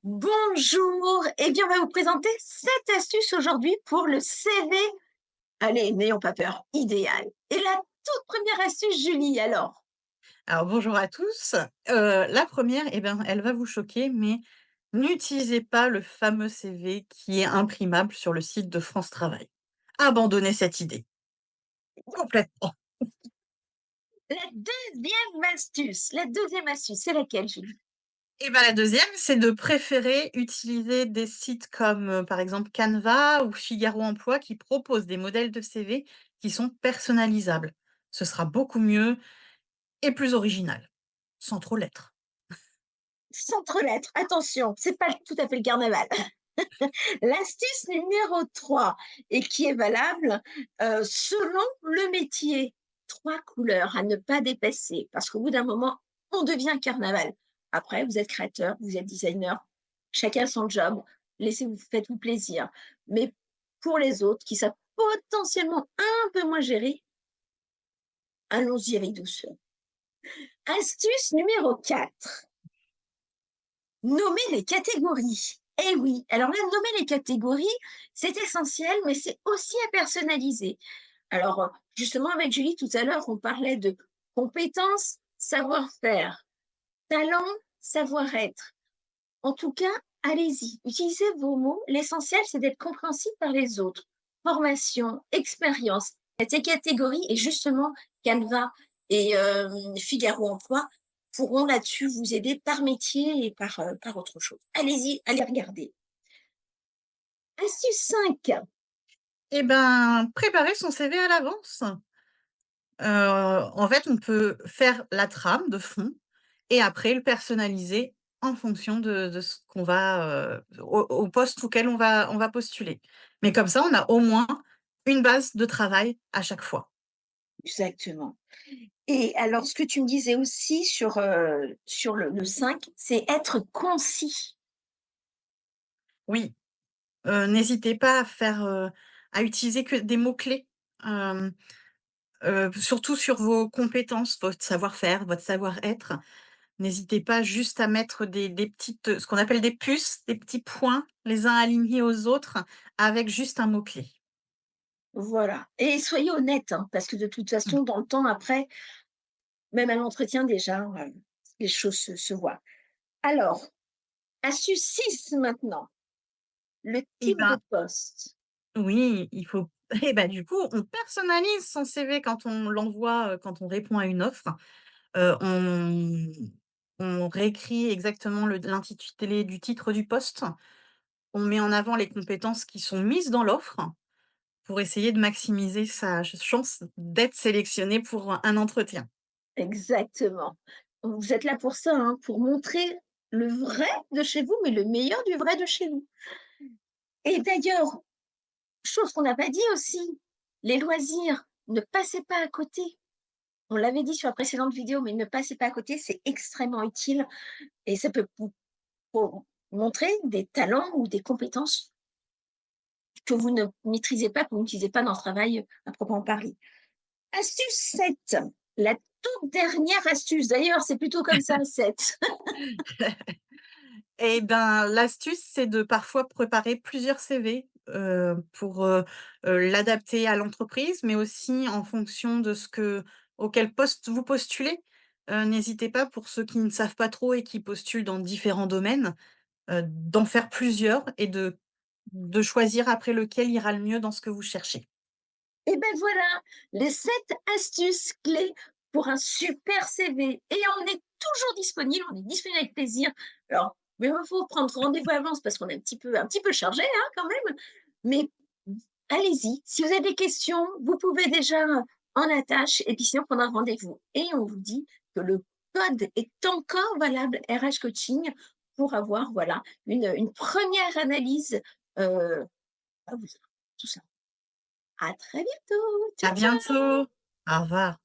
Bonjour, eh bien, on va vous présenter 7 astuces aujourd'hui pour le CV, allez, n'ayons pas peur, idéal. Et la toute première astuce, Julie, alors? Alors bonjour à tous. La première, eh ben, elle va vous choquer, mais n'utilisez pas le fameux CV qui est imprimable sur le site de France Travail. Abandonnez cette idée, complètement. La deuxième astuce, c'est laquelle, Julie? Et ben, la deuxième, c'est de préférer utiliser des sites comme, par exemple Canva ou Figaro Emploi qui proposent des modèles de CV qui sont personnalisables. Ce sera beaucoup mieux et plus original, sans trop l'être. Centre lettres, attention, c'est pas tout à fait le carnaval. L'astuce numéro 3 et qui est valable, selon le métier. 3 couleurs à ne pas dépasser parce qu'au bout d'un moment, on devient carnaval. Après, vous êtes créateur, vous êtes designer, chacun son job, laissez-vous faites-vous plaisir. Mais pour les autres qui savent potentiellement un peu moins gérer, allons-y avec douceur. Astuce numéro 4. Nommer les catégories. Eh oui, alors là, nommer les catégories, c'est essentiel, mais c'est aussi à personnaliser. Alors, justement, avec Julie, tout à l'heure, on parlait de compétences, savoir-faire, talent, savoir-être. En tout cas, allez-y, utilisez vos mots. L'essentiel, c'est d'être compréhensible par les autres. Formation, expérience. Ces catégories, et justement, Canva et Figaro Emploi pourront là-dessus vous aider par métier et par autre chose. Allez-y, allez regarder. Astuce 5. Et ben, préparer son CV à l'avance. En fait, on peut faire la trame de fond et après le personnaliser en fonction de ce qu'on va, au poste auquel on va postuler. Mais comme ça, on a au moins une base de travail à chaque fois. Exactement. Et alors, ce que tu me disais aussi sur le 5, c'est être concis. Oui, n'hésitez pas à utiliser que des mots-clés, hem, surtout sur vos compétences, votre savoir-faire, votre savoir-être. N'hésitez pas juste à mettre des petites, ce qu'on appelle des puces, des petits points les uns alignés aux autres avec juste un mot-clé. Voilà. Et soyez honnête, hein, parce que de toute Mmh. façon, dans le temps après, même à l'entretien déjà, les choses se voient. Alors, astuce 6 maintenant, le Et type de ben, poste. oui, il faut et ben, du coup, on personnalise son CV quand on l'envoie, quand on répond à une offre. On réécrit exactement l'intitulé du titre du poste. On met en avant les compétences qui sont mises dans l'offre pour essayer de maximiser sa chance d'être sélectionné pour un entretien. Exactement. Vous êtes là pour ça, hein, pour montrer le vrai de chez vous, mais le meilleur du vrai de chez vous. Et d'ailleurs, chose qu'on n'a pas dit aussi, les loisirs, ne passez pas à côté. On l'avait dit sur la précédente vidéo, mais ne passez pas à côté, c'est extrêmement utile et ça peut vous montrer des talents ou des compétences que vous ne maîtrisez pas, que vous n'utilisez pas dans le travail à proprement parler. Astuce 7, la toute dernière astuce. D'ailleurs, c'est plutôt comme ça, 7. Et ben, l'astuce, c'est de parfois préparer plusieurs CV, pour, l'adapter à l'entreprise, mais aussi en fonction de ce que auquel poste vous postulez. N'hésitez pas, pour ceux qui ne savent pas trop et qui postulent dans différents domaines, d'en faire plusieurs et de choisir après lequel ira le mieux dans ce que vous cherchez. Et ben voilà, les 7 astuces clés pour un super CV. Et on est toujours disponible, on est disponible avec plaisir. Alors, mais il faut prendre rendez-vous à l'avance parce qu'on est un petit peu chargé, hein, quand même. Mais allez-y, si vous avez des questions, vous pouvez déjà en attache et puis sinon prendre un rendez-vous. Et on vous dit que le code est encore valable RH Coaching pour avoir, voilà, une première analyse, à vous, tout ça. À très bientôt. À Ciao, ciao. bientôt. Au revoir.